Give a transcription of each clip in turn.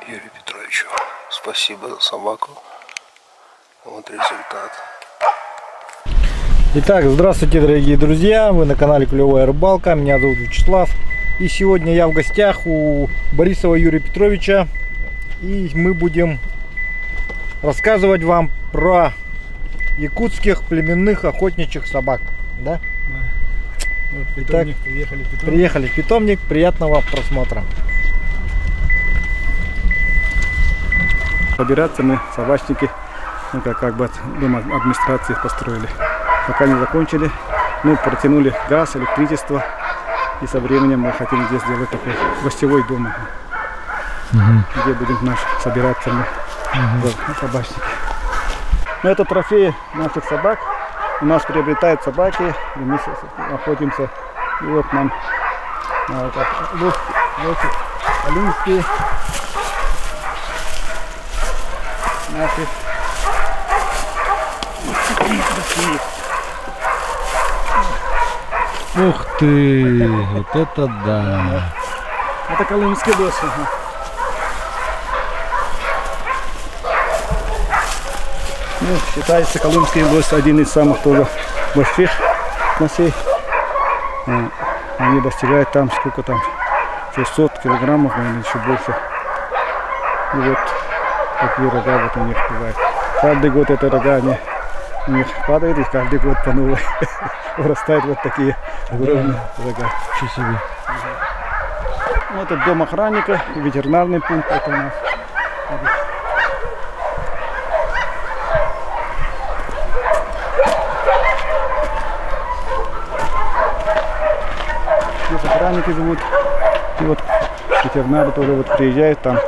Юрию Петровичу. Спасибо за собаку. Вот результат. Итак, здравствуйте, дорогие друзья, вы на канале Клевая Рыбалка, меня зовут Вячеслав. И сегодня я в гостях у Борисова Юрия Петровича. И мы будем рассказывать вам про якутских племенных охотничьих собак. Да? Да. Вот, питомник, Итак, приехали в питомник, приятного просмотра. Собираться мы, собачники, ну как бы дом администрации построили. Пока не закончили, ну протянули газ, электричество. И со временем мы хотим здесь сделать такой гостевой дом, где будем собираться мы, собачники. Но это трофеи наших собак. У нас приобретают собаки, и мы охотимся. И вот нам алинские наши. Ух ты, вот это да! Это колымский лось. Ну, считается колымский лось один из самых тоже больших лосей. Они достигают там сколько там 600 килограммов, наверное, еще больше. И вот такие рога вот у них бывают. Каждый год это рога они у них падают, и каждый год по новой вырастают вот такие огромные рога. Вот это дом охранника, ветеринарный пункт это у нас. Здесь охранники живут. И вот ветеринары тоже вот приезжают там.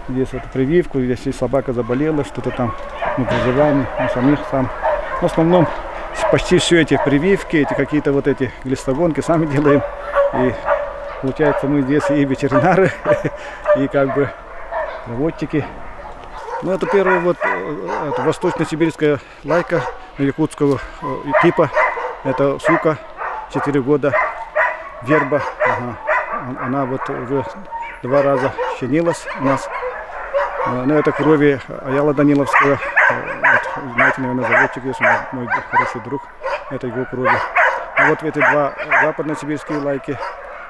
Здесь вот прививку, если собака заболела, что-то там на проживании, у самих сам. В основном почти все эти прививки, эти какие-то вот эти глистогонки сами делаем. И получается мы здесь и ветеринары, и как бы заводчики. Ну это первая вот восточно-сибирская лайка якутского типа. Это сука, 4 года, верба. Она вот уже 2 раза щенилась у нас. Но это крови Аяла Даниловская. Вот, знаете, наверное, заводчик есть, мой хороший друг. Это его крови. А вот эти 2 западно-сибирские лайки,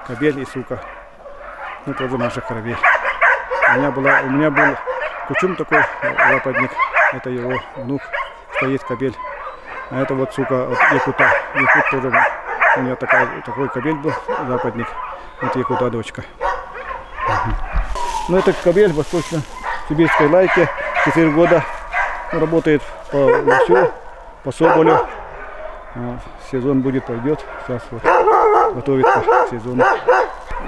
кобель и сука. Ну, тоже наших кровей. У меня был кучум такой западник. Это его внук, стоит кобель. А это вот сука от якута. Якут тоже, у меня такой кобель был, западник. Вот якута дочка. Ну, это кобель восточно-сибирской лайки, 4 года. Работает по лосю, по соболю. Сезон пойдет. Сейчас вот готовится к сезону.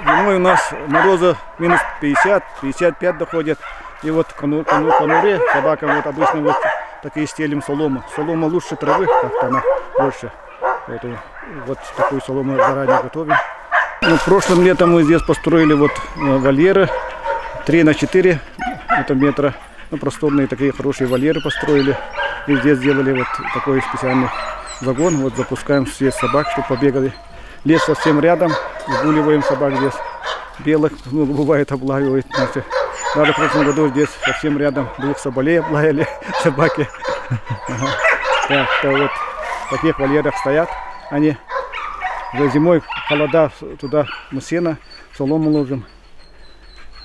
Зимой у нас мороза минус 50-55 доходит. И вот в конуре собакам вот обычно вот такие стелим солому. Солома лучше травы, как-то она больше. Поэтому вот такую солому заранее готовим. Ну, прошлым летом мы здесь построили вот вольеры 3 на 4 метра. Ну, просторные такие хорошие вольеры построили. И здесь сделали вот такой специальный загон. Вот запускаем все собак, чтобы побегали. Лес совсем рядом. Выгуливаем собак здесь. Белых, ну, бывает, облаивают наши. Даже в прошлом году здесь совсем рядом 2 соболей облаяли собаки. Так, то вот в таких вольерах стоят они. Зимой холода, туда мы сено, солому ложим.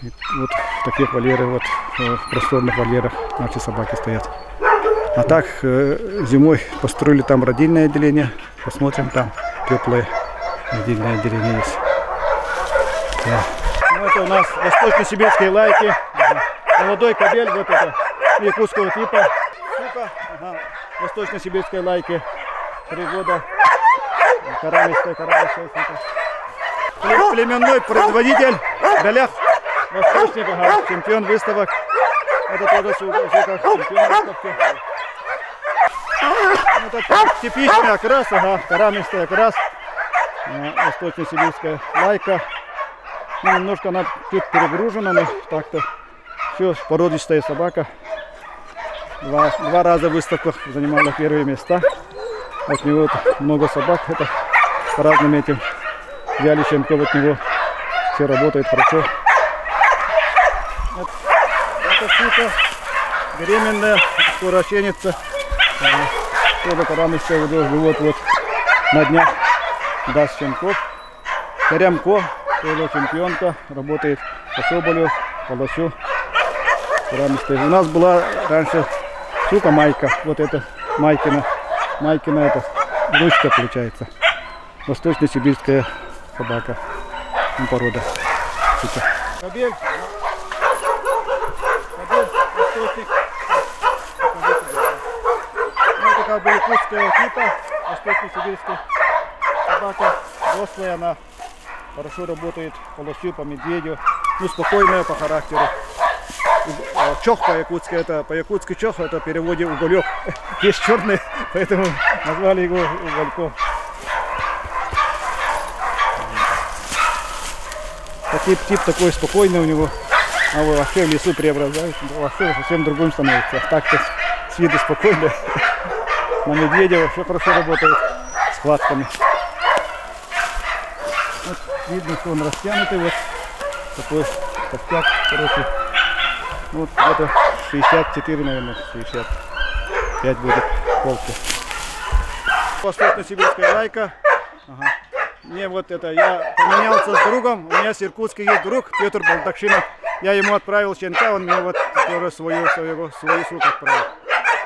И вот в таких вольерах, вот в просторных вольерах наши собаки стоят. А так зимой построили там родильное отделение. Посмотрим, там теплое родильное отделение есть. Да. Ну, это у нас восточно-сибирские лайки. Молодой кобель, вот это якутского типа. Сука, восточно-сибирской лайки. 3 года. Карамистая. Племенной производитель. Голях. Восточник, чемпион выставок. Это тоже сука, чемпион выставки. Это типичный окрас, карамистый окрас. Восточно-сибирская лайка. Ну, немножко она тут перегружена, но так-то все, породистая собака. 2 раза в выставках занимала первые места. От него много собак. Это по разным этим ялищам, от него все работает хорошо. Это сука беременная, скоро женится. Тоже корамышка уже живот вот на днях даст щенков. Корямко, тоже чемпионка, работает по соболю, по лосю. У нас была раньше сука Майка, вот это Майкина это внучка получается. Восточно-сибирская собака, порода. Сука. Кобель, восточник. Ну, такая боякутская типа, восточно-сибирская собака. Взрослая, она хорошо работает по лосю, по медведю. Ну, спокойная по характеру. Чох по-якутски, это по-якутски чох, это в переводе уголек. Есть черный, поэтому назвали его угольком. Тип такой спокойный у него, а вообще в лесу преображается, вообще совсем другим становится. Так-то с виду спокойно. На медведя вообще хорошо работает с схватками. Вот видно, что он растянутый, вот такой костяк хороший. Вот где-то 64, наверное, 65 будет полки. Восточно-сибирская лайка. Ага. Мне вот это, я поменялся с другом, у меня в Иркутске есть друг, Петр Балдакшинов. Я ему отправил щенка, он мне вот тоже свою суку отправил.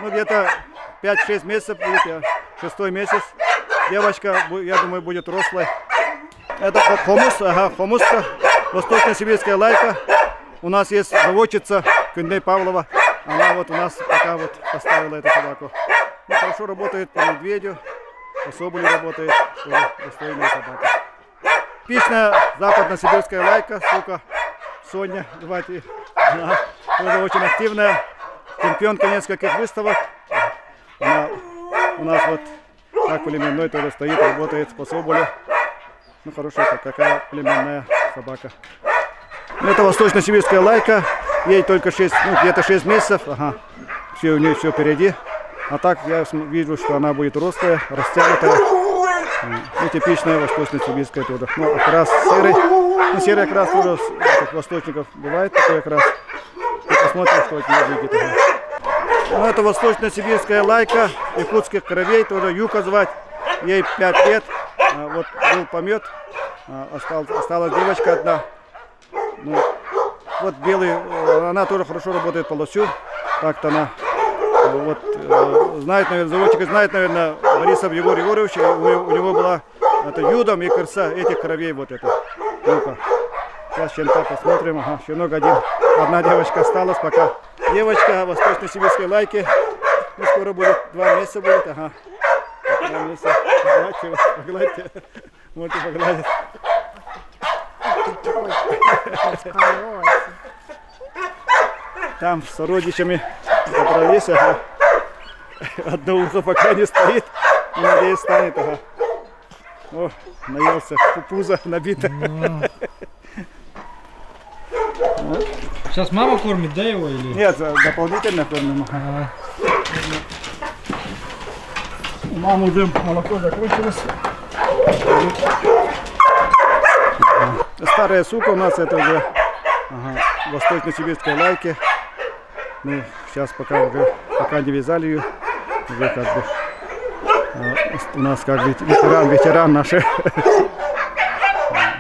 Ну где-то 5-6 месяцев будет, 6-й месяц. Девочка, я думаю, будет рослой. Это хомуска, восточно-сибирская лайка. У нас есть заводчица Кюндей Павлова. Она вот у нас пока вот поставила эту собаку. Ну, хорошо работает по медведю, по соболю работает, тоже достойная собака. Типичная западно-сибирская лайка, сука Соня, давайте. Она тоже очень активная, чемпионка нескольких выставок. Она у нас вот как племенной тоже стоит, работает по соболю. Ну, хорошая такая племенная собака. Это восточно-сибирская лайка, ей только 6, ну, где-то 6 месяцев, ага, все у нее все впереди. А так я вижу, что она будет рослая, растянутая. И типичная восточно-сибирская тоже. Ну, окрас серый, ну, серый окрас тоже у этих восточников бывает такой окрас. И посмотрим, что от нее выйдет. Ну, это восточно-сибирская лайка, якутских кровей, тоже Юка звать, ей 5 лет. Вот был помет, осталась девочка одна. Ну, вот белый, она тоже хорошо работает по лосю. Так-то она, вот, знает, наверное, заводчик знает, наверное, Борисов Егор Егорович. У него была это юдом и крыса этих кровей, вот это. Ну-ка, сейчас щенка посмотрим. Ага, щенок один. Одна девочка осталась пока. Девочка восточно-сибирской лайки. Ну, скоро будет 2 месяца будет, ага. 2 месяца. Погладьте. Можете погладить. Там с родичами собрались, ага. Одно ухо пока не стоит, надеюсь станет, ага. О, наелся, пузо набито. Сейчас мама кормит, да, его или? Нет, дополнительно кормим. У мамы уже молоко закончилось. Старая сука у нас это уже, ага, восточно-сибирской лайки. Ну, сейчас пока не вязали ее, уже как бы у нас как ветеран наш.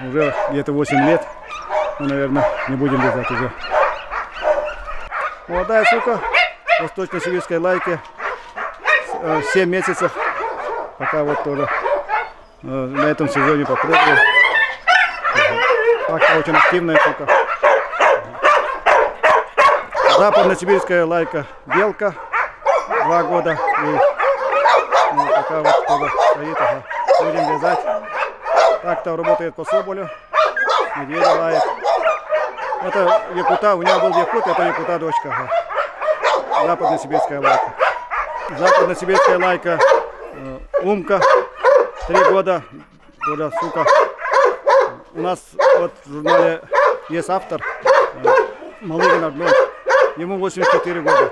Уже где-то 8 лет, ну, наверное, не будем вязать уже. Молодая сука, восточно-сибирской лайки, 7 месяцев, пока вот тоже на этом сезоне попробую. Так-то очень активная сука. Западно-сибирская лайка белка, 2 года. И пока вот тоже стоит, ага. Будем вязать. Так-то работает по соболю. Медведя лает. Это якута, у меня был якут, это якута дочка. Ага. Западно-сибирская лайка. Западно-сибирская лайка умка, 3 года. Тоже сука. У нас вот в журнале есть автор, Малыгин Арнольд, ему 84 года.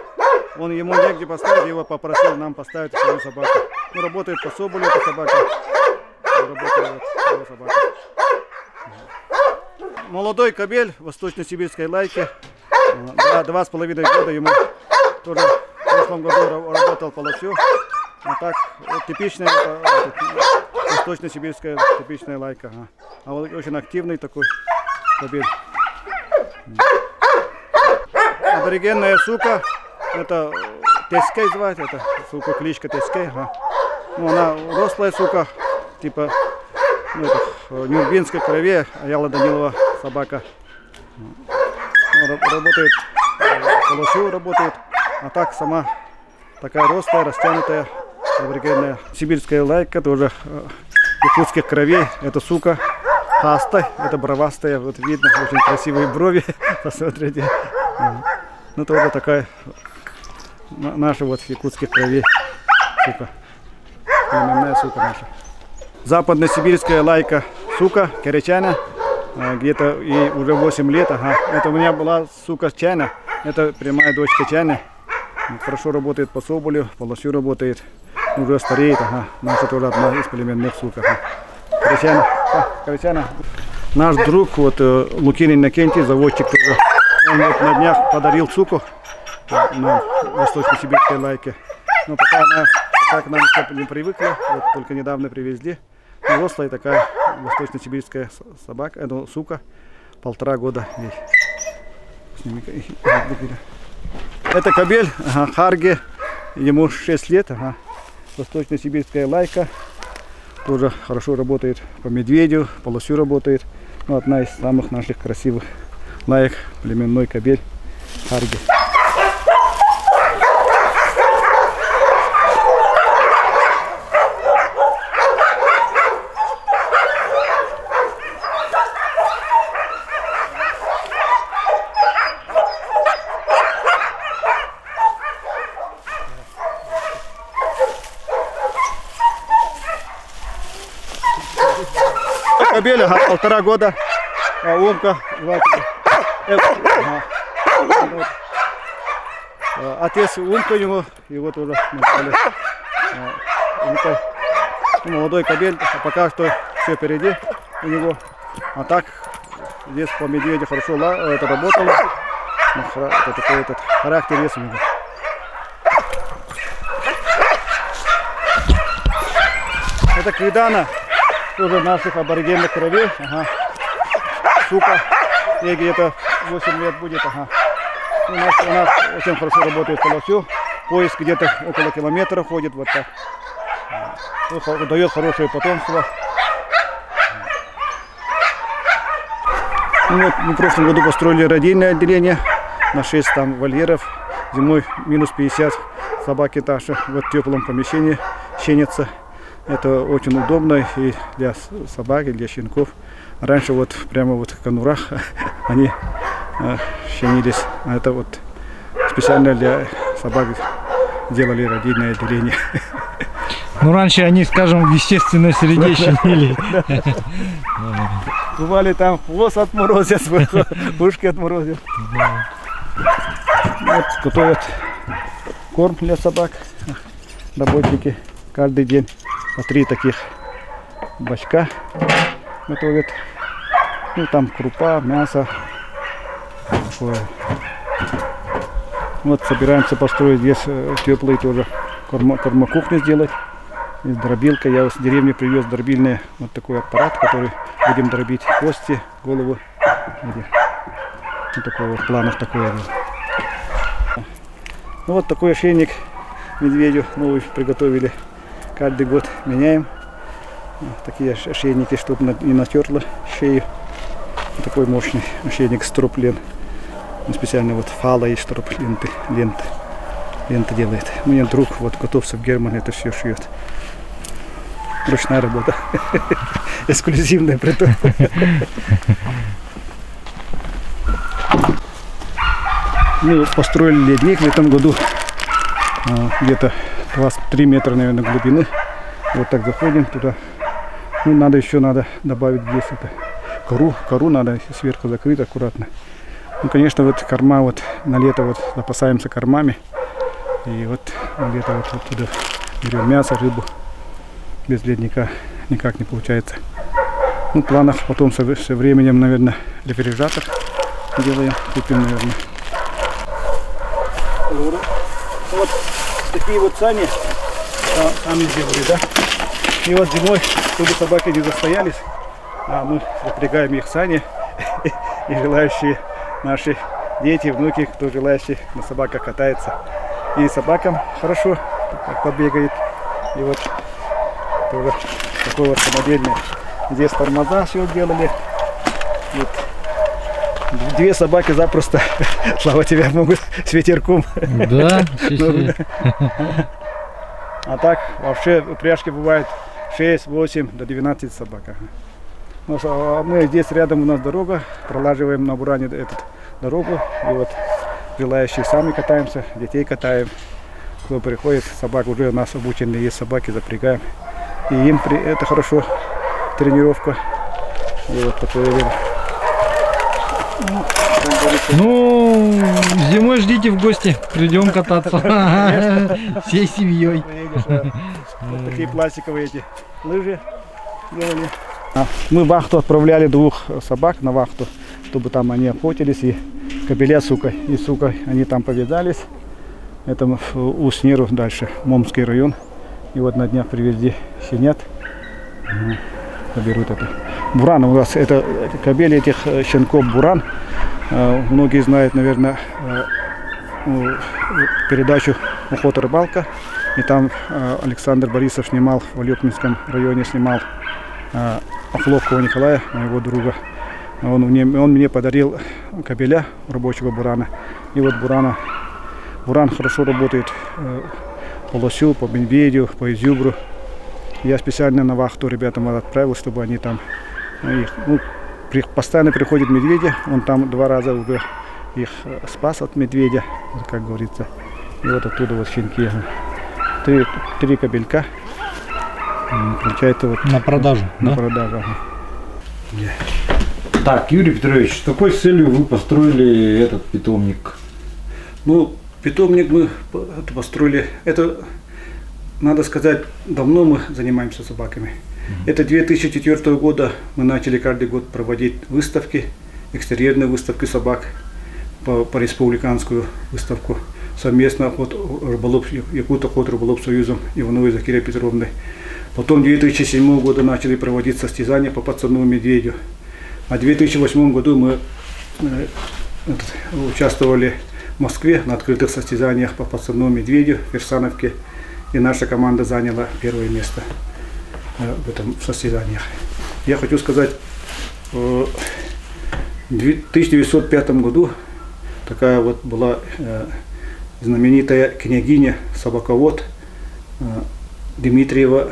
Ему негде поставить, его попросил нам поставить свою собаку. Ну, работает по соболю эта собака. Работает вот собака. Молодой кобель восточно-сибирской лайки, 2,5 года ему тоже в прошлом году работал по лосю. А так вот, типичная восточно-сибирская типичная лайка. А вот очень активный такой кобель. Аборигенная сука, это Тескей звать, это сука кличка Тескей. Ну, она рослая сука, типа нюрбинской крови, Аяла Данилова собака. Работает, по лосю работает, а так сама такая рослая, растянутая, аборигенная сибирская лайка, тоже якутских кровей. Это сука хаста, это бровастая, вот видно, очень красивые брови, посмотрите. Ну тоже такая наша вот якутских кровей сука, племенная сука наша. Западно-сибирская лайка сука, корячана, где-то ей уже 8 лет. Это у меня была сука Чайна, это прямая дочка Чайны. Хорошо работает по соболю, по лосю работает, уже стареет. Наша тоже одна из племенных сук. Корячана. Наш друг, вот Лукин Иннокентий, заводчик тоже, он вот на днях подарил суку на восточно-сибирской лайке. Но пока она к нам не привыкла, вот только недавно привезли. Рослая такая восточно-сибирская собака, это сука, 1,5 года ей. Это кобель, Харги, ему 6 лет, восточно-сибирская лайка, тоже хорошо работает по медведю, по лосю работает. Ну, одна из самых наших красивых лаек, племенной кобель Харги. Кобеля 1,5 года, Умка, отец Умка ему, его тоже назвали. Молодой кобель, пока что все впереди у него, а так здесь по медведю хорошо это работало, это такой этот характер есть у него. Это Квидана. Тоже наших аборигенных кровей. Сука, ей где-то 8 лет будет. У нас очень хорошо работает по лосю. Поиск где-то около километра ходит. Вот так. Дает хорошее потомство. Ну, вот, мы в прошлом году построили родильное отделение на 6 там вольеров. Зимой минус 50 собаки Таша в теплом помещении щенятся. Это очень удобно и для собак, и для щенков. Раньше вот прямо вот в конурах они щенились. А это вот специально для собак делали родильное отделение. Ну раньше они, скажем, в естественной среде щенили. Бывали там хвост отморозят, ушки отморозят. Вот готовят корм для собак. Работники каждый день. По 3 таких бачка готовят. Ну там крупа, мясо. Такое. Вот собираемся построить здесь теплый тоже кормокухню сделать. И дробилка. Я из деревни привез дробильный вот такой аппарат, который будем дробить кости, голову. Вот такой вот планов такой. Ну, вот такой ошейник медведю новый приготовили. Каждый год меняем такие ошейники, чтобы не натерло шею. Такой мощный ошейник строп-лен. Специально вот фала и строп-ленты. Лента делает. У меня друг вот Котовцев Герман это все шьет. Ручная работа. Эксклюзивная притом. Мы построили ледник в этом году. Где-то 23 метра, наверное, глубины. Вот так заходим туда. Ну, надо добавить здесь это кору надо сверху закрыть аккуратно. Ну, конечно, вот корма вот на лето вот запасаемся кормами. И вот на лето вот оттуда берем мясо, рыбу. Без ледника никак не получается. Ну, в планах потом со временем, наверное, рефрижератор делаем. Купим, наверное, Вот такие вот сани сами сделали, да? И вот зимой, чтобы собаки не застоялись, мы запрягаем их в сани, и желающие наши дети, внуки, кто желающий на собаках катается. И собакам хорошо побегает. И вот тоже такой вот самодельный. Здесь тормоза все делали. Вот. 2 собаки запросто, Слава, тебя могут с ветерком. Да? А так вообще упряжки бывает 6, 8 до 12 собак. Мы здесь рядом, у нас дорога, пролаживаем на Буране эту дорогу. И вот желающие сами катаемся, детей катаем. Кто приходит, собак уже у нас обученные есть собаки, запрягаем. И им это хорошо, тренировка. И вот такое время. Ну, зимой ждите в гости, придем кататься всей семьей. Вот такие пластиковые эти лыжи делали. Мы вахту отправляли 2 собак на вахту, чтобы там они охотились, и кобеля и сука, они там повязались. Это у Снеру дальше, Момский район. И вот на днях привезли щенят. Поберут это. Буран у нас, это кобели этих щенков буран. Многие знают, наверное, передачу «Охота, рыбалка». И там Александр Борисов снимал в Алёпинском районе, снимал Охлопкова Николая, моего друга. Он мне подарил кобеля рабочего бурана. И вот буран хорошо работает по лосю, по медведю, по изюбру. Я специально на вахту ребятам отправил, чтобы они там постоянно приходят медведи. Он там 2 раза уже их спас от медведя, как говорится. И вот оттуда вот щенки. 3 кобелька. Получается вот на продажу. На продажу. Ага. Так, Юрий Петрович, с какой целью вы построили этот питомник? Ну, питомник мы построили. Это, надо сказать, давно мы занимаемся собаками. Это 2004 года мы начали каждый год проводить выставки, экстерьерные выставки собак, по республиканскую выставку. Совместно Якут Охот Рыболов Союзом Ивановой Закирой Петровной. Потом 2007 года начали проводить состязания по подсадному медведю. А в 2008 году мы участвовали в Москве на открытых состязаниях по подсадному медведю в Кирсановке. И наша команда заняла 1-е место в этом состязаниях. Я хочу сказать, в 1905 году такая вот была знаменитая княгиня собаковод Дмитриева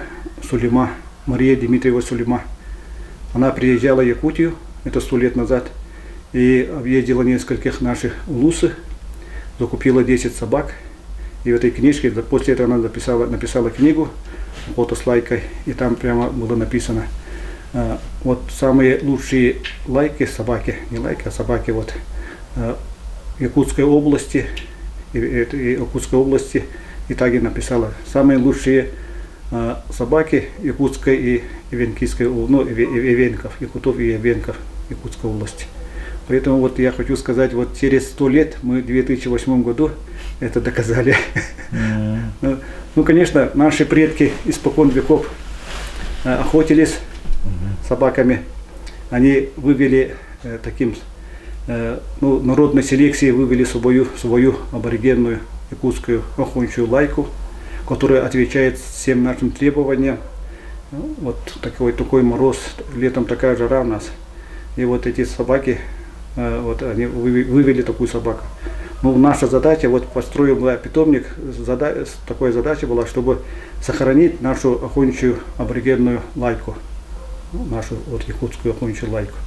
Сулейма, Мария Дмитриева Сулейма. Она приезжала в Якутию, это 100 лет назад, и объездила нескольких наших улусы, закупила 10 собак. И в этой книжке, после этого она написала книгу «Охота с лайкой», и там прямо было написано вот самые лучшие лайки собаки, не лайки, а собаки вот Якутской области, и также написала самые лучшие собаки Якутской и Ивенкийской, ну, Ивенков, Якутов и Ивенков Якутской области. Поэтому вот я хочу сказать, вот через 100 лет мы в 2008 году это доказали. Ну, конечно, наши предки испокон веков охотились собаками. Они вывели таким, ну, народной селекцией вывели свою аборигенную якутскую охотничью лайку, которая отвечает всем нашим требованиям. Вот такой мороз, летом такая жара у нас. И вот эти собаки, вот они вывели такую собаку. Ну, наша задача, вот построил питомник, такая задача была, чтобы сохранить нашу охотничью аборигенную лайку, нашу вот якутскую охотничью лайку.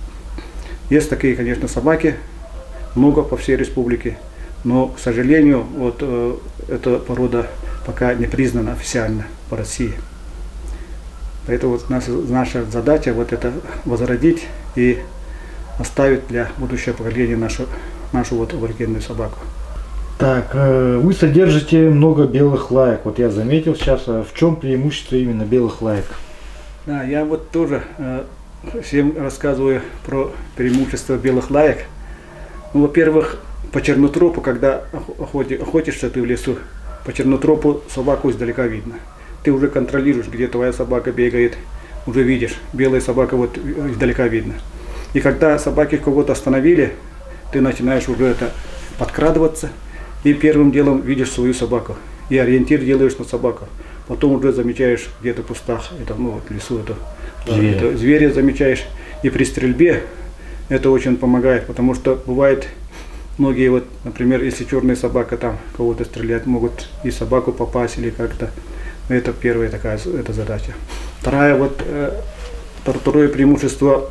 Есть такие, конечно, собаки, много по всей республике, но, к сожалению, вот эта порода пока не признана официально по России. Поэтому вот наша задача вот это возродить и оставить для будущего поколения нашу вот аборигенную собаку. Так, вы содержите много белых лаек. Вот я заметил сейчас, в чем преимущество именно белых лаек? Да, я вот тоже всем рассказываю про преимущество белых лаек. Ну, во-первых, по чернотропу, когда охотишься ты в лесу, по чернотропу собаку издалека видно. Ты уже контролируешь, где твоя собака бегает, уже видишь, белая собака вот издалека видно. И когда собаки кого-то остановили, ты начинаешь уже это подкрадываться, и первым делом видишь свою собаку, и ориентир делаешь на собаку. Потом уже замечаешь где-то в кустах, это, ну, вот в лесу, это зверя замечаешь. И при стрельбе это очень помогает, потому что бывает, многие, вот, например, если черная собака там кого-то стрелять, могут и собаку попасть или как-то. Это первая такая это задача. Вторая, вот, второе преимущество,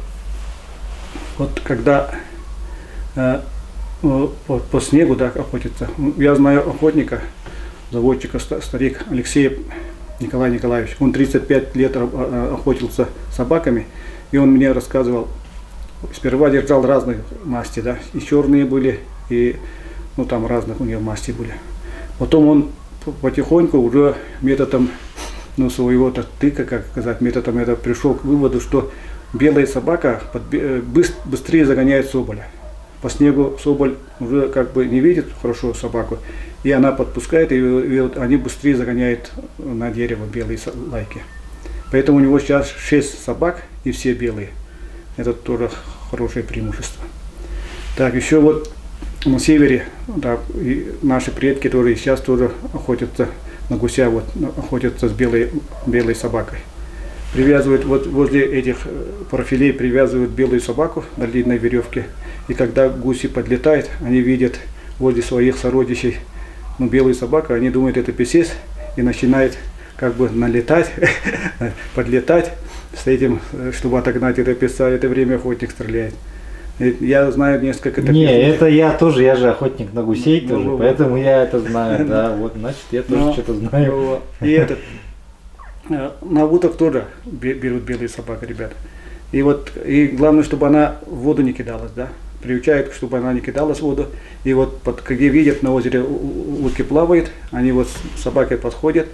вот когда по снегу, да, охотиться. Я знаю охотника, заводчика, старик Алексей Николай Николаевич. Он 35 лет охотился с собаками, и он мне рассказывал, сперва держал разные масти, да, и черные были, и, ну, там разных у него масти были. Потом он потихоньку уже методом, ну, своего тыка, как сказать, методом это пришел к выводу, что белая собака быстрее загоняет соболя. По снегу соболь уже как бы не видит хорошо собаку, и она подпускает, и вот они быстрее загоняют на дерево белые лайки. Поэтому у него сейчас 6 собак, и все белые. Это тоже хорошее преимущество. Так, еще вот на севере, да, и наши предки тоже сейчас тоже охотятся на гуся, вот, охотятся с белой собакой. Привязывают вот возле этих профилей, привязывают белую собаку на длинной веревке. И когда гуси подлетают, они видят возле своих сородичей, ну, белую собаку, они думают, это песец, и начинают как бы налетать, подлетать с этим, чтобы отогнать это песца. Это время охотник стреляет. Я знаю несколько таких. Не, это я тоже, я же охотник на гусей тоже, поэтому я это знаю, да, вот, значит, я тоже что-то знаю. И этот, на уток тоже берут белые собаки, ребята. И вот, и главное, чтобы она в воду не кидалась, да, приучают, чтобы она не кидалась в воду. И вот, где видят, на озере утки плавают, они вот с собакой подходят,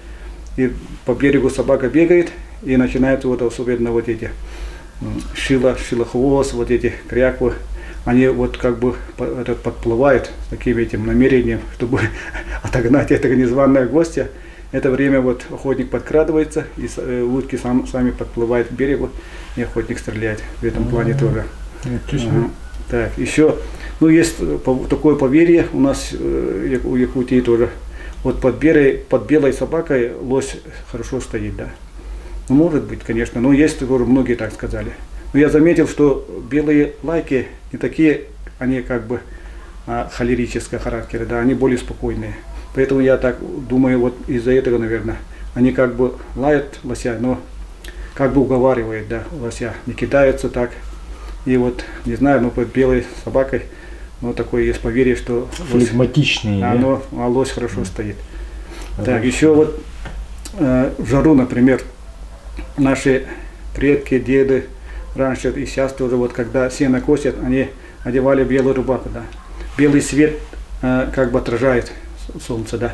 и по берегу собака бегает, и начинаются вот особенно вот эти шилохвост, вот эти кряквы, они вот как бы подплывают с таким этим намерением, чтобы отогнать этого незваного гостя. Это время вот охотник подкрадывается, и утки сами подплывают к берегу, и охотник стреляет. В этом плане тоже. Так, еще, ну, есть такое поверье у нас у Якутии тоже. Вот под белой собакой лось хорошо стоит, да. Ну, может быть, конечно, но есть тоже, многие так сказали. Но я заметил, что белые лайки не такие, они как бы холерического характера, да, они более спокойные. Поэтому я так думаю, вот из-за этого, наверное, они как бы лают лося, но как бы уговаривают, да, лося, не кидаются так. И вот, не знаю, но под белой собакой, ну, такое есть поверье, что флегматичный, лось хорошо стоит. Так, еще вот в жару, например, наши предки, деды раньше и сейчас тоже, вот когда сено косят, они одевали белую рубаху, да. Белый свет как бы отражает солнце, да.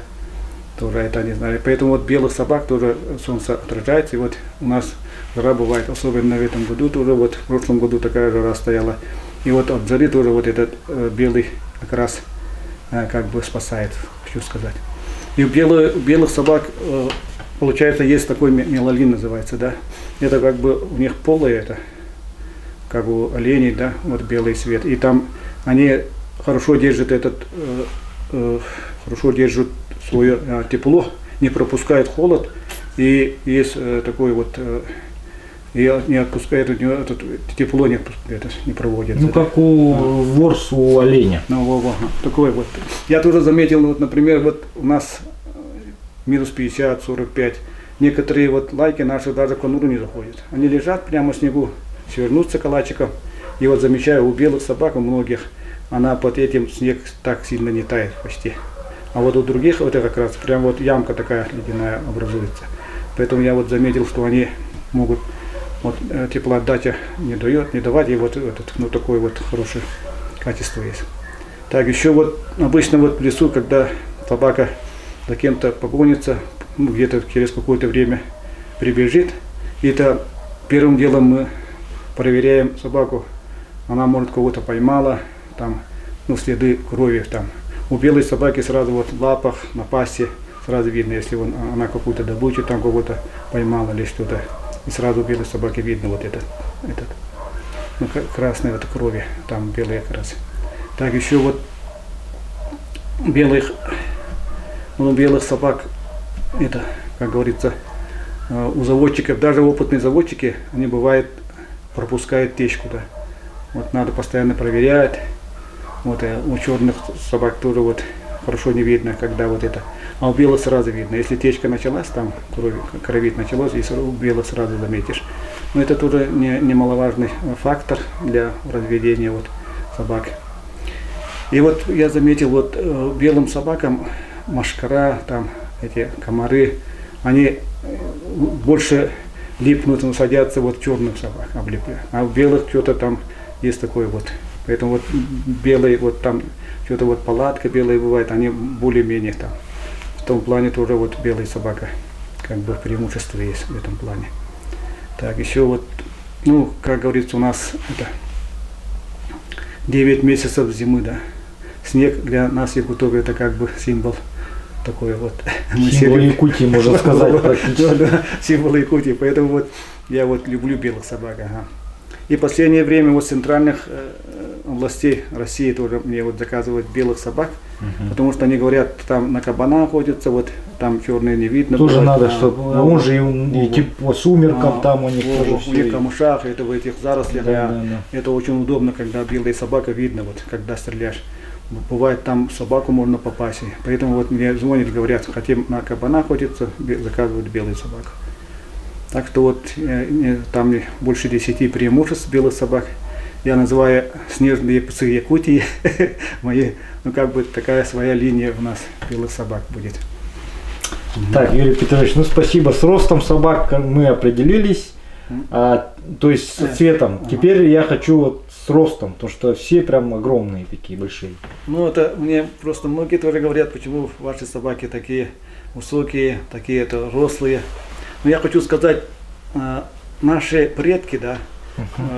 Тоже это не знаю. Поэтому вот белых собак тоже солнце отражается. И вот у нас жара бывает, особенно в этом году тоже, вот в прошлом году такая жара стояла. И вот от жары тоже вот этот белый как раз как бы спасает, хочу сказать. И у белых собак получается есть такой мелалин называется, да. Это как бы у них полое, это как у оленей, да, вот белый свет. И там они хорошо держат хорошо держат свое тепло, не пропускают холод, и есть такой вот, и не отпускает, это тепло не проводит. Ну, как у ворс у оленя. Ну, такой вот. Я тоже заметил, вот, например, вот у нас минус 50, 45. Некоторые вот лайки наши даже в конуру не заходят. Они лежат прямо в снегу, свернутся калачиком. И вот замечаю, у белых собак, у многих, она под этим снег так сильно не тает почти. А вот у других вот это как раз прям вот ямка такая ледяная образуется. Поэтому я вот заметил, что они могут, вот теплоотдача не давать, и вот этот, ну, такое вот хорошее качество есть. Так, еще вот обычно вот в лесу, когда собака за кем-то погонится, ну, где-то через какое-то время прибежит, и это первым делом мы проверяем собаку, она может кого-то поймала, там ну, следы крови там. У белой собаки сразу вот в лапах, на пасте сразу видно, если она какую-то добычу там кого-то поймала или что-то. И сразу у белой собаки видно вот этот ну, красный вот крови, там белые как раз. Так еще вот белых собак, это, как говорится, у заводчиков, даже опытные заводчики, они бывают пропускают течку, да. Вот надо постоянно проверять. Вот у черных собак тоже вот хорошо не видно, когда вот это. А у белых сразу видно. Если течка началась, там кровить началось, и у белых сразу заметишь. Но это тоже немаловажный фактор для разведения вот собак. И вот я заметил, вот белым собакам мошкара, там эти комары, они больше липнут, садятся вот черных собак, облепляют. А у белых что-то там есть такое вот. Поэтому вот белые, вот там что-то вот палатка белая бывает, они более-менее там. В том плане тоже вот белая собака, как бы преимущество есть в этом плане. Так, еще вот, ну, как говорится, у нас это 9 месяцев зимы, да. Снег для нас, якутов, это как бы символ такой вот. Символ Якутии, можно сказать, практически. Да, символ Якутии, поэтому вот я вот люблю белых собак. Ага. И в последнее время вот с центральных областей России тоже мне вот заказывают белых собак, потому что они говорят, там на кабана охотятся, вот там черные не видно. Тоже бывает, надо, чтобы он же и по сумеркам там у них тоже у них камышах, это в этих зарослях. Да. Это очень удобно, когда белая собака видно, вот когда стреляешь. Бывает, там собаку можно попасть. Поэтому вот мне звонят, говорят, хотим на кабана охотиться, заказывают белую собаку. Так что вот там больше 10 преимуществ белых собак. Я называю снежные псы Якутии. Мои, ну как бы такая своя линия у нас белых собак будет. Так, Юрий Петрович, ну спасибо. С ростом собак мы определились, то есть с цветом. Теперь я хочу вот с ростом, потому что все прям огромные такие, большие. Ну это мне просто многие тоже говорят, почему ваши собаки такие высокие, такие это рослые. Но я хочу сказать, наши предки, да,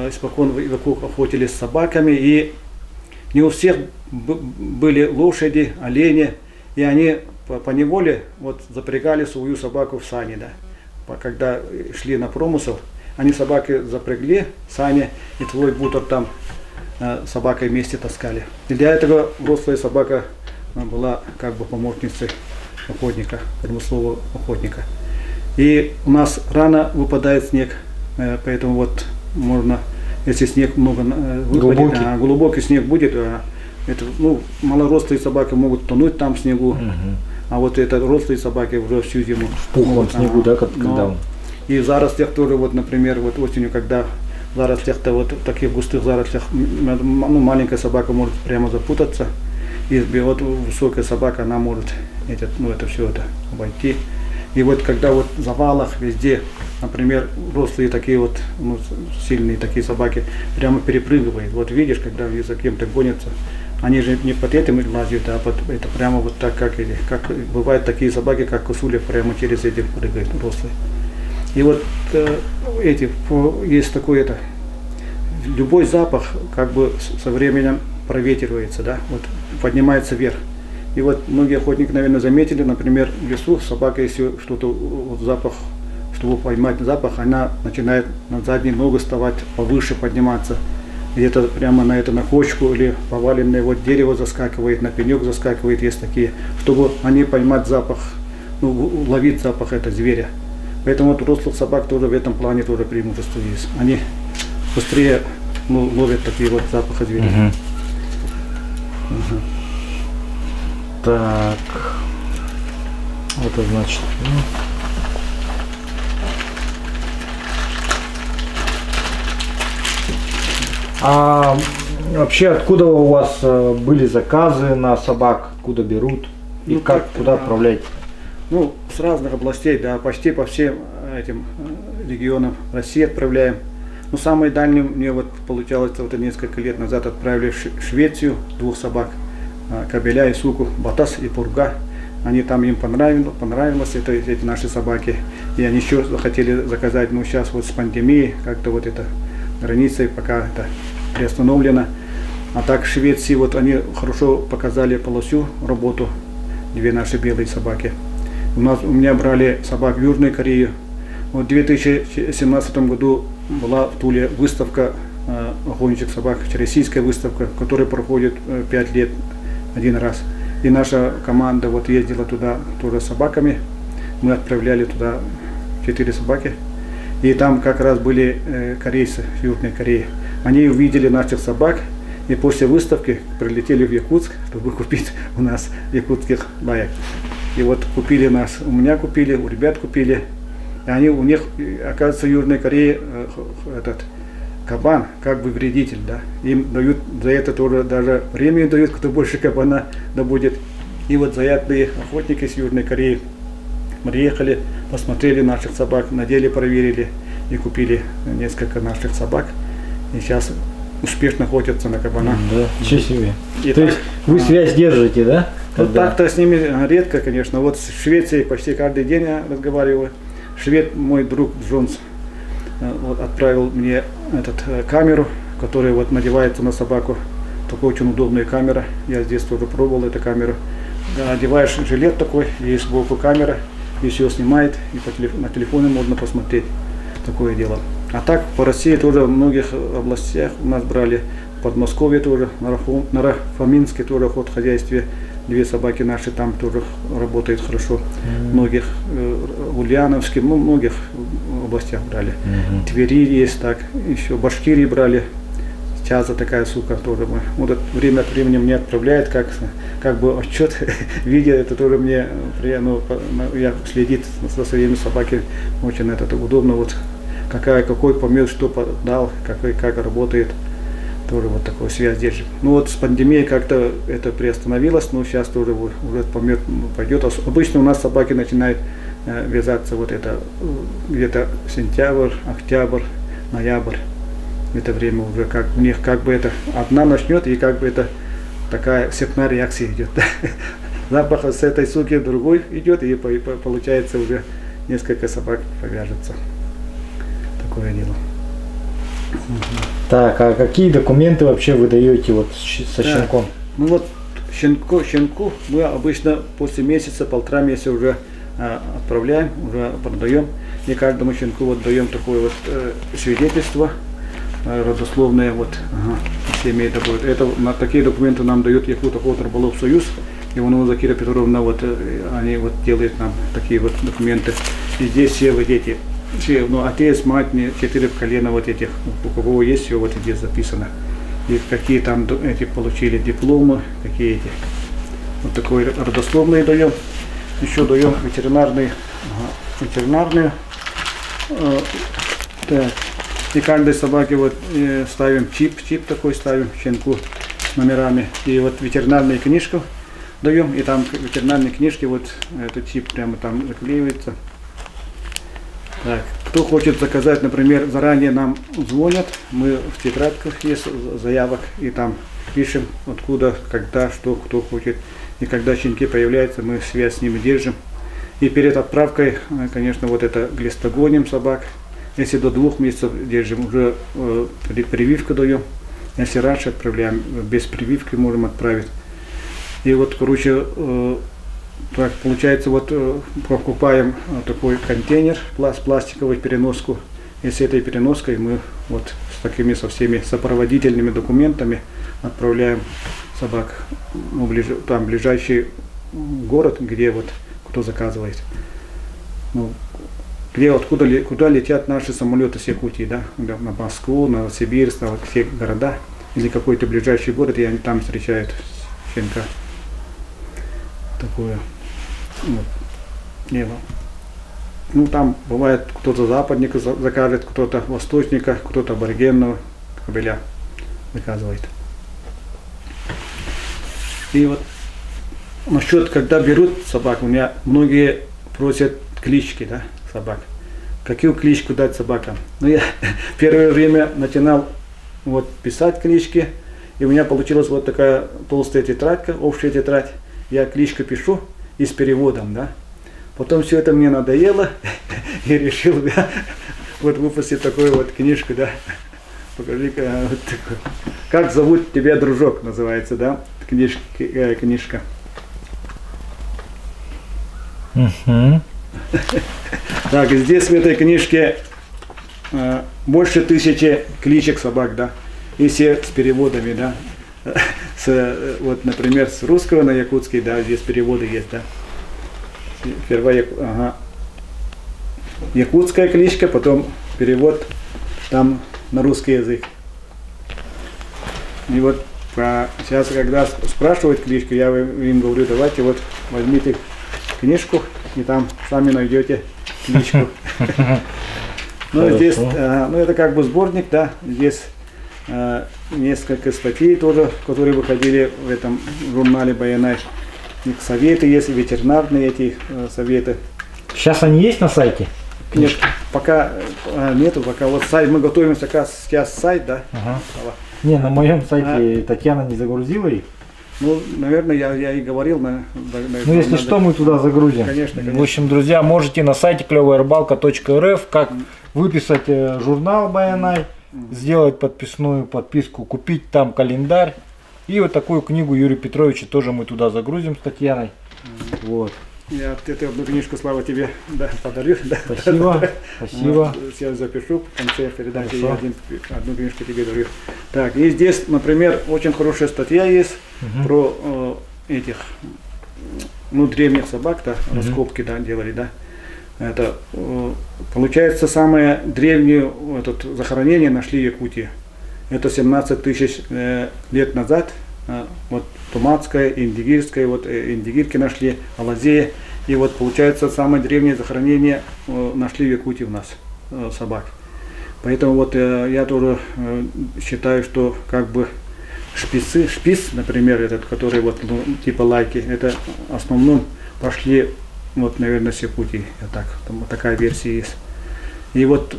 испокон веков охотились с собаками, и не у всех были лошади, олени, и они по неволе вот запрягали свою собаку в сани, да. Когда шли на промысел, они собаки запрягли в сани, и твой бутер там собакой вместе таскали. И для этого взрослая собака была как бы помощницей охотника, промыслового охотника. И у нас рано выпадает снег, поэтому вот можно, если снег много выпадет, глубокий снег будет, это, ну, малорослые собаки могут тонуть там в снегу, а вот это рослые собаки уже всю зиму. В пухлом снегу, да, когда он. И в зарослях тоже, вот, например, вот осенью, когда в зарослях-то вот в таких густых зарослях, ну, маленькая собака может прямо запутаться, и вот высокая собака, она может это все это обойти. И вот когда вот в завалах везде, например, рослые такие вот, ну, сильные такие собаки прямо перепрыгивают. Вот видишь, когда за кем-то гонятся, они же не под этим лазят, а это прямо вот так, как бывают такие собаки, как косуля, прямо через эти прыгают рослые. И вот есть такой любой запах как бы со временем проветривается, да, вот поднимается вверх. И вот многие охотники, наверное, заметили, например, в лесу собака, если что-то, вот запах, чтобы поймать запах, она начинает на задние ноги вставать, повыше подниматься. Где-то прямо на кочку или поваленное вот дерево заскакивает, на пенек заскакивает, есть такие, чтобы они поймать запах, ну, ловить запах этого зверя. Поэтому вот у взрослых собак тоже в этом плане тоже преимущество есть. Они быстрее, ну, ловят такие вот запахи зверя. Так, это значит, ну. А вообще откуда у вас были заказы на собак, откуда берут и Ну, как, куда отправлять? Ну, с разных областей, да, почти по всем этим регионам России отправляем. Ну, самый дальний мне вот получалось, вот несколько лет назад отправили в Швецию 2 собак. Кобеля и суку, Батас и Пурга. Они там, им понравилось эти наши собаки. И они еще хотели заказать, но сейчас вот с пандемией, как-то вот это границей пока это приостановлено. А так в Швеции вот они хорошо показали полосу работу, две наши белые собаки. У меня брали собак в Южной Корее. Вот в 2017 году была в Туле выставка охотничьих собак, российская выставка, которая проходит 5 лет один раз. И наша команда вот ездила туда тоже с собаками. Мы отправляли туда 4 собаки. И там как раз были корейцы в Южной Корее. Они увидели наших собак и после выставки прилетели в Якутск, чтобы купить у нас якутских баек. И вот купили нас, у меня купили, у ребят купили. И они, у них, оказывается, в Южной Корее этот кабан как бы вредитель, да. Им дают за это тоже даже премию дают, кто больше кабана добудет. И вот заядлые охотники с Южной Кореи приехали, посмотрели наших собак, на деле проверили и купили несколько наших собак. И сейчас успешно охотятся на кабана. Да, ничего себе. И то есть вы связь держите, да? Вот так-то с ними редко, конечно. Вот в Швеции почти каждый день я разговариваю. Швед, мой друг Джонс, вот, отправил мне камеру, которая вот надевается на собаку. Такая очень удобная камера. Я здесь тоже пробовал эту камеру. Одеваешь жилет такой, есть сбоку камера, и все снимает, и на телефоне можно посмотреть. Такое дело. А так по России тоже в многих областях у нас брали. В Подмосковье тоже, на Рафаминске тоже в хозяйстве. 2 собаки наши там тоже работают хорошо. Многих, Ульяновске, многих областях брали. Твери есть так, еще Башкирии брали. Чаза такая сука тоже мы. Вот время от времени мне отправляет, как бы отчет, видео, это тоже мне приятно, я следит со своими собаками, очень это удобно, вот какой помет, что дал, как работает. Тоже вот такую связь держим. Ну вот с пандемией как-то это приостановилось, но сейчас тоже уже помет пойдет. Обычно у нас собаки начинают вязаться вот это где-то сентябрь, октябрь, ноябрь. Это время уже как у них как бы это одна начнет и как бы это такая цепная реакция идет. Запах с этой суки другой идет и получается уже несколько собак повяжется. Такое дело. Так, а какие документы вообще вы даете вот со щенком? Ну вот щенку мы обычно после месяца, 1,5 месяца уже отправляем, уже продаем. И каждому щенку вот даем такое вот свидетельство родословное, вот семья это будет. Это на такие документы нам дает Якут Охот Рыболов Союз. Иванова Закира Петровна, вот они вот делают нам такие вот документы. И здесь все вот эти. Все, ну, отец, мать, 4 колена вот этих, у кого есть все вот здесь записано. И какие там эти получили дипломы, какие эти. Вот такой родословный даем. Еще даем ветеринарные. Так. И каждой собаке вот ставим чип такой ставим, щенку с номерами. И вот ветеринарную книжку даем. И там в ветеринарной книжке вот этот чип прямо там заклеивается. Так, кто хочет заказать, например, заранее нам звонят, мы в тетрадках есть заявок, и там пишем, откуда, когда, что, кто хочет. И когда щенки появляются, мы связь с ними держим. И перед отправкой, конечно, вот это глистогоним собак. Если до 2 месяцев держим, уже прививку даем. Если раньше отправляем, без прививки можем отправить. И вот, короче, так, получается, вот покупаем такой контейнер, пластиковую переноску. И с этой переноской мы вот с такими со всеми сопроводительными документами отправляем собак в там ближайший город, где вот кто заказывает. Ну, куда летят наши самолеты с Якутии, да, на Москву, на Сибирск, на вот все города, или какой-то ближайший город, и они там встречают щенка. Такое вот дело. Ну там бывает кто-то западника закажет, кто-то восточника, кто-то аборигенного кобеля заказывает. И вот насчет, когда берут собак, у меня многие просят клички, да, собак. Какую кличку дать собакам? Ну я первое время начинал вот писать клички, и у меня получилась вот такая толстая тетрадка, общая тетрадь. Я кличку пишу и с переводом, да. Потом все это мне надоело, и решил я вот выпустить такую вот книжку, да. покажи-ка. Как зовут тебя, дружок, называется, да? Книжка. Угу. Так, и здесь в этой книжке больше 1000 кличек собак, да? И все с переводами, да? Вот, например, с русского на якутский, да, здесь переводы есть, да? Первая, ага. Якутская кличка, потом перевод там на русский язык. И вот сейчас, когда спрашивают кличку, я им говорю, давайте вот возьмите книжку и там сами найдете кличку. Ну, здесь, ну, это как бы сборник, да, здесь несколько статей тоже, которые выходили в этом журнале Баянай. Советы есть, ветеринарные эти советы. Сейчас они есть на сайте? Нет, пока нету, пока вот сайт, мы готовимся как сейчас сайт, да. Ага. Не, на моем сайте Татьяна не загрузила их. Ну, наверное, я и говорил. Ну, если что, мы туда загрузим. Конечно, конечно. В общем, друзья, можете на сайте клевоярбалка.рф как выписать журнал Баянай, сделать подписную подписку, купить там календарь. И вот такую книгу Юрия Петровича тоже мы туда загрузим с Татьяной. Вот. Я эту одну книжку, Слава, тебе подарю. Спасибо. Спасибо. Сейчас запишу, в конце передачи я одну книжку тебе дарю. Так, и здесь, например, очень хорошая статья есть про этих, ну, древних собак, да, раскопки, да, делали, да. Это, получается, самое древнее захоронение нашли в Якутии. Это 17 тысяч лет назад. Вот Тумацкая, Индигирская, вот Индигирки нашли, Алазея. И вот получается самое древнее захоронение нашли в Якутии у нас собак. Поэтому вот я тоже считаю, что как бы шпиц, например, этот, который вот, ну, типа лайки, это в основном пошли вот, наверное, с Якутии. Так, там вот такая версия есть. И вот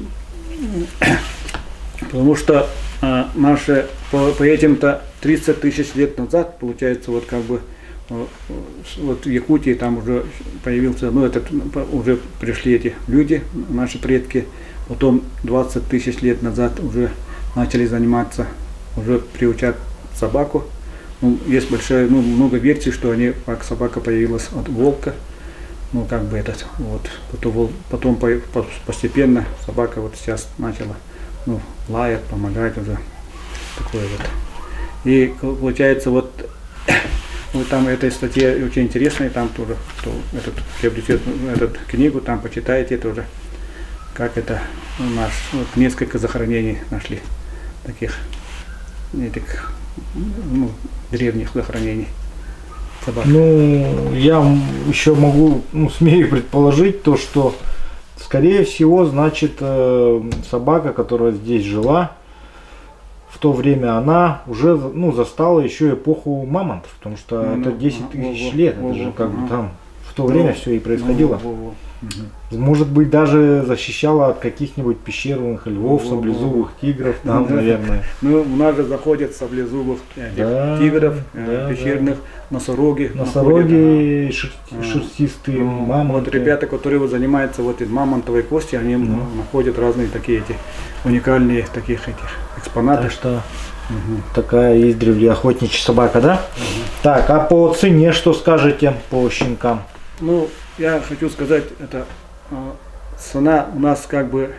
потому что наши по этим-то 30 тысяч лет назад, получается, вот как бы вот в Якутии там уже появился, ну, уже пришли эти люди, наши предки, потом 20 тысяч лет назад уже начали заниматься, уже приучать собаку. Ну, есть большая, ну, много версий, что как собака появилась от волка, ну, как бы вот, потом постепенно собака вот сейчас начала, ну, лаять, помогать уже, такое вот. И получается вот там этой статье очень интересная, там тоже, кто приобретет эту книгу, там почитайте тоже, как это наш, вот несколько захоронений нашли, таких этих, ну, древних захоронений собак. Ну, я еще могу, ну, смею предположить то, что скорее всего, значит, собака, которая здесь жила, в то время она уже, ну, застала еще эпоху мамонтов, потому что это 10 тысяч лет, это же как бы там в то время все и происходило. Может быть, даже защищала от каких-нибудь пещерных львов, саблезубых тигров, там, наверное. Ну, у нас же заходят саблезубых тигров, пещерных, носороги. Носороги, шерстистые, мамонты. Вот ребята, которые вот занимаются вот из мамонтовой кости, они находят разные такие эти уникальные таких этих экспонаты. Так что такая издревле охотничья собака, да? Так, а по цене что скажете по щенкам? Ну, я хочу сказать, это цена у нас как бы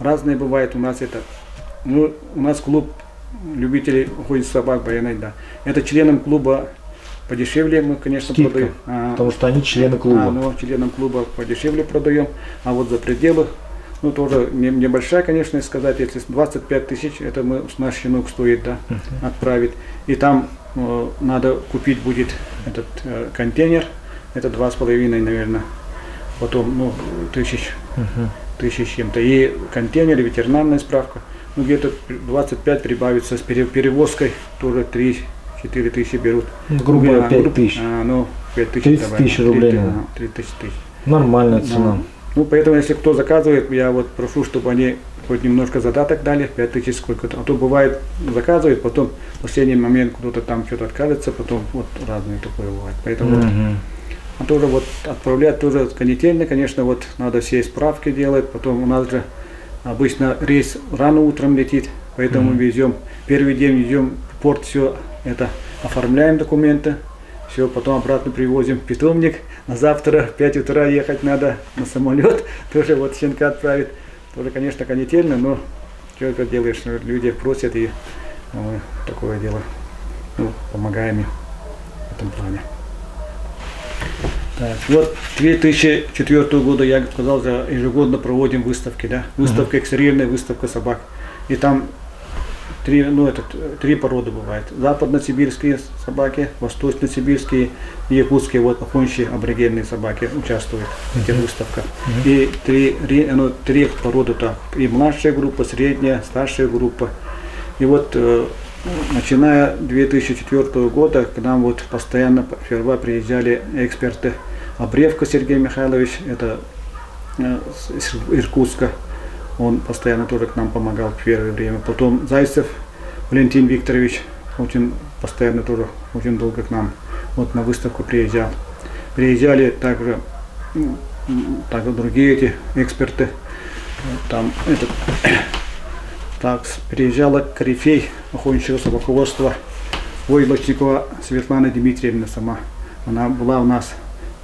разная бывает. У нас у нас клуб любителей охотничьих собак Баянай, да. Это членам клуба подешевле мы, конечно, скидка, продаем. Потому что они члены клуба. Ну, членам клуба подешевле продаем. А вот за пределы, ну, тоже небольшая, конечно, сказать, если 25 тысяч, это наш щенок стоит, да, отправить. И там надо купить будет этот контейнер. Это 2,5, наверное, потом, ну, тысяч с чем-то. И контейнер, и ветеринарная справка. Ну, где-то 25 прибавится с перевозкой, тоже 3-4 тысячи берут. Грубо 5 тысяч. Ну, 5 тысяч. 30 тысяч рублей. 30 тысяч. Нормальная цена. Ну, поэтому, если кто заказывает, я вот прошу, чтобы они хоть немножко задаток дали, 5 тысяч сколько-то. А то бывает, заказывает, потом в последний момент кто-то там что-то откажется, потом вот разные такое бывает. Поэтому а тоже вот отправлять тоже канительно, конечно, вот надо все справки делать, потом у нас же обычно рейс рано утром летит, Поэтому везем, первый день везем в порт, все это оформляем документы, все, потом обратно привозим в питомник. На завтра в 5 утра ехать надо на самолет, тоже вот щенка отправить. Тоже, конечно, канительно, но что это делаешь, люди просят, и мы такое дело, ну, помогаем им в этом плане. Так, вот 2004 года, я сказал, ежегодно проводим выставки, да, выставка экстерьерная, выставка собак. И там три породы бывает. Западно-сибирские собаки, восточно-сибирские и якутские, вот охотничьи аборигенные собаки участвуют в этих выставках. И три породы так. И младшая группа, средняя, старшая группа. И вот начиная 2004 года к нам вот постоянно впервые приезжали эксперты. Обревка Сергей Михайлович, это из Иркутска. Он постоянно тоже к нам помогал в первое время. Потом Зайцев Валентин Викторович очень постоянно тоже очень долго к нам вот на выставку приезжал. Приезжали также другие эти эксперты. Там приезжала корифей охотничьего собаководства Войлочникова Светлана Дмитриевна сама. Она была у нас,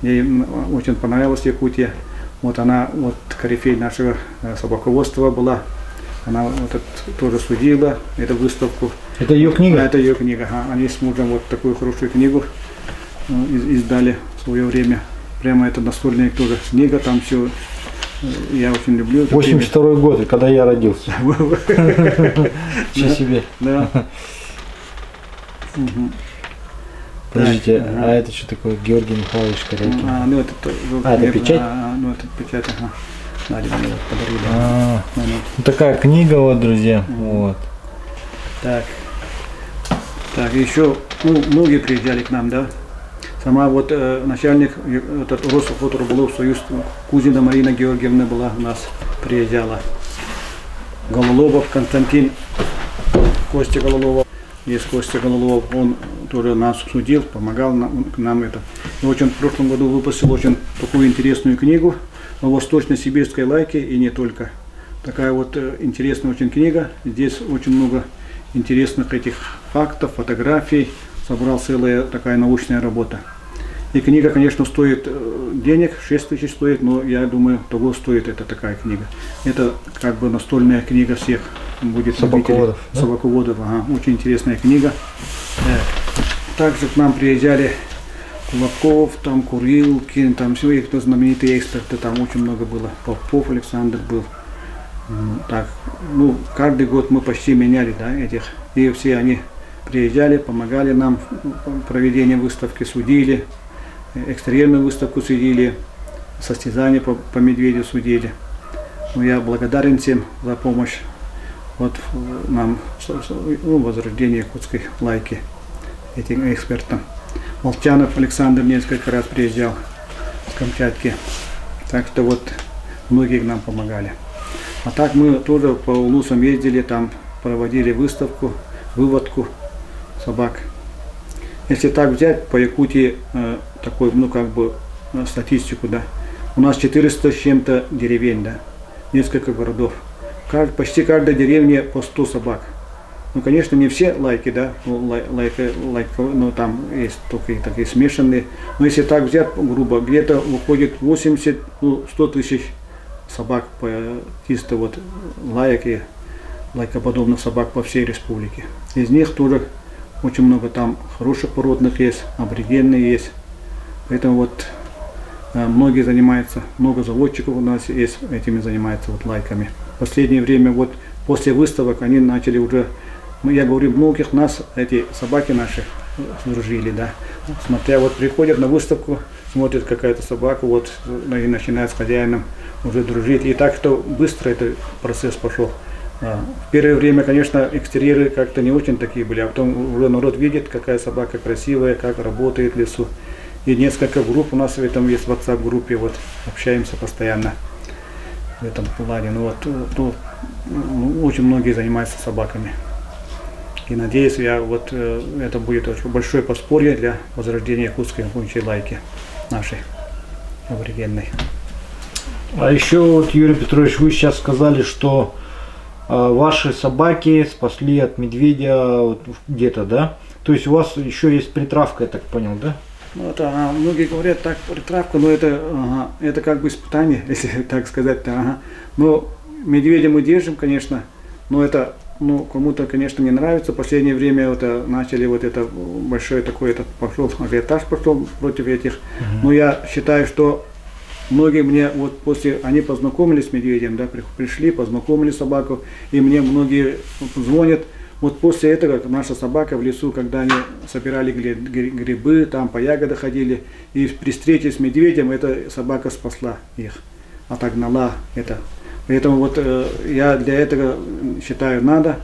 ей очень понравилась Якутия. Вот она, вот корифей нашего собаководства была, она вот тоже судила эту выставку. Это ее книга? Да, это ее книга. Ага. Они с мужем вот такую хорошую книгу издали в свое время. Прямо это настольная тоже книга, там все, я очень люблю. 82-й год, когда я родился. Ничего себе. Да. Подождите, а это что такое? Георгий Михайлович Корякин? Это печать? Это печать, ага. Надя мне вот подарили. Такая книга, вот, друзья. Вот. Так, еще, многие приезжали к нам, да. Сама вот начальник Росохотрыболов-Союз Кузина Марина Георгиевна была у нас, приезжала. Гололобов Константин, Костя Гололова. Есть Костя Гололов, он тоже нас судил, помогал нам это. И очень в прошлом году выпустил очень такую интересную книгу о восточно-сибирской лайке и не только. Такая вот интересная очень книга. Здесь очень много интересных этих фактов, фотографий. Собрал целая такая научная работа. И книга, конечно, стоит денег, 6 тысяч стоит, но я думаю, того стоит эта такая книга. Это как бы настольная книга всех будет собаководов. Да? Собаководов, ага, очень интересная книга. Также к нам приезжали Кулаков, там Курилкин, там все их знаменитые эксперты, там очень много было. Попов Александр был. Так, каждый год мы почти меняли, да, этих. И все они приезжали, помогали нам в проведении выставки, судили. Экстерьерную выставку судили, состязания по медведю судили. Я благодарен всем за помощь вот нам возрождение якутской лайки этим экспертам. Молчанов Александр несколько раз приезжал с Камчатки, так что вот многие нам помогали. А так мы тоже по улусам ездили, там проводили выставку, выводку собак. Если так взять по Якутии такой, статистику, да, у нас 400 с чем-то деревень, да, несколько городов. Почти каждой деревне по 100 собак. Конечно, не все лайки, да, там есть только такие смешанные. Но если так взять, грубо, где-то выходит 80-100 тысяч собак, чисто вот лаек и лайкоподобных собак по всей республике. Из них тоже очень много там хороших породных есть, аборигенные есть. Поэтому вот многие занимаются, много заводчиков у нас есть, этими занимаются вот лайками. В последнее время вот после выставок они начали уже, я говорю, многих нас эти собаки наши дружили, да. Смотря вот приходят на выставку, смотрят какая-то собака, вот и начинают с хозяином уже дружить. И так что быстро этот процесс пошел. В первое время, конечно, экстерьеры как-то не очень такие были, а потом уже народ видит, какая собака красивая, как работает в лесу. И несколько групп у нас в этом есть, в WhatsApp-группе, вот общаемся постоянно в этом плане. Очень многие занимаются собаками. И надеюсь, это будет очень большое подспорье для возрождения якутской охотничьей лайки нашей аборигенной. А еще вот, Юрий Петрович, вы сейчас сказали, что ваши собаки спасли от медведя вот, где-то, да? То есть у вас еще есть притравка, я так понял, да? Ну, это, многие говорят так, притравка, но это как бы испытание, если так сказать. Но медведя мы держим, конечно, но это, кому-то, конечно, не нравится. В последнее время начали это большой такой, пошел ажиотаж пошел против этих. Но я считаю, что многие мне вот после, они познакомились с медведем, да, пришли, познакомили собаку, и мне многие звонят. Вот после этого, как наша собака в лесу, когда они собирали грибы, там по ягодам ходили, и при встрече с медведем эта собака спасла их, отогнала это. Поэтому вот я для этого считаю, надо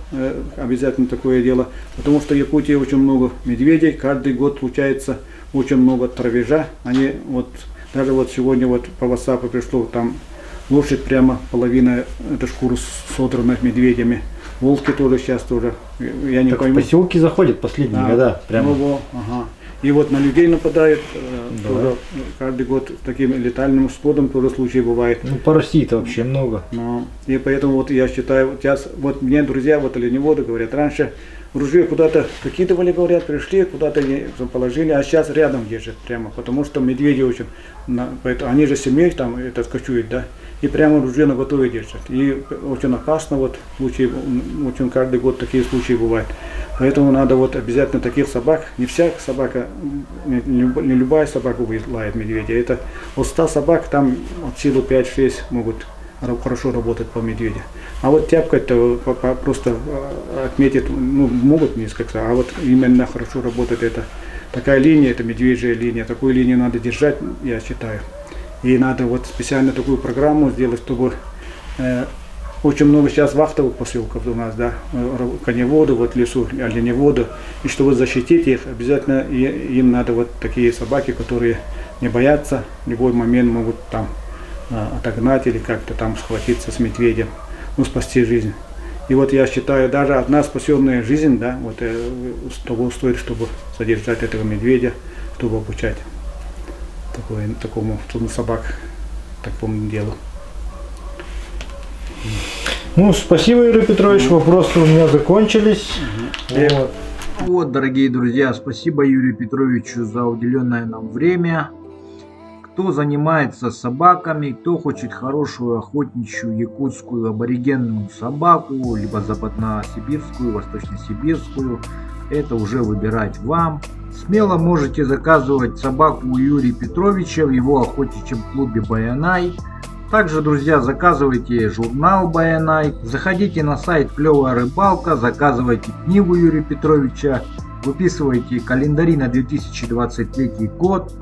обязательно такое дело, потому что в Якутии очень много медведей, каждый год случается очень много травежа. Они даже сегодня по WhatsApp пришло, там лошадь прямо половина, это шкуру содрана медведями. Волки тоже сейчас тоже, я не пойму. В поселки заходят последние года, прямо. И вот на людей нападают, тоже каждый год таким летальным исходом тоже случаи бывает. Ну по России-то вообще много. И поэтому я считаю, сейчас мне друзья оленеводы говорят, раньше ружье куда-то выкидывали, говорят, пришли, куда-то положили, а сейчас рядом держат прямо, потому что медведи очень, они же семей там кочуют, да, и прямо ружье наготове держат. И очень опасно, случаи, очень каждый год такие случаи бывают. Поэтому надо обязательно таких собак, не вся собака, не любая собака лает медведя, это от 100 собак, там от силы 5-6 могут хорошо работать по медведю. А тяпкать-то просто отметить, могут несколько, а именно хорошо работает это. Такая линия, это медвежья линия, такую линию надо держать, я считаю. И надо специально такую программу сделать, чтобы очень много сейчас вахтовых поселков у нас, да, коневоды, лесу, оленеводы, и чтобы защитить их, обязательно им надо такие собаки, которые не боятся, в любой момент могут там отогнать или как-то там схватиться с медведем, спасти жизнь. И я считаю, даже одна спасенная жизнь, да, того стоит, чтобы содержать этого медведя, чтобы обучать такому собак, такому делу. Спасибо, Юрий Петрович, вопросы у меня закончились. Вот, дорогие друзья, спасибо Юрию Петровичу за уделенное нам время. Кто занимается собаками, кто хочет хорошую охотничью якутскую аборигенную собаку, либо западносибирскую, восточносибирскую, это уже выбирать вам. Смело можете заказывать собаку у Юрия Петровича в его охотничьем клубе Баянай. Также, друзья, заказывайте журнал Баянай, заходите на сайт Клевая Рыбалка, заказывайте книгу Юрия Петровича, выписывайте календари на 2023 год.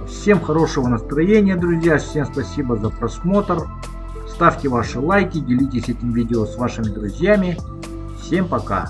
Всем хорошего настроения, друзья, всем спасибо за просмотр. Ставьте ваши лайки, делитесь этим видео с вашими друзьями. Всем пока!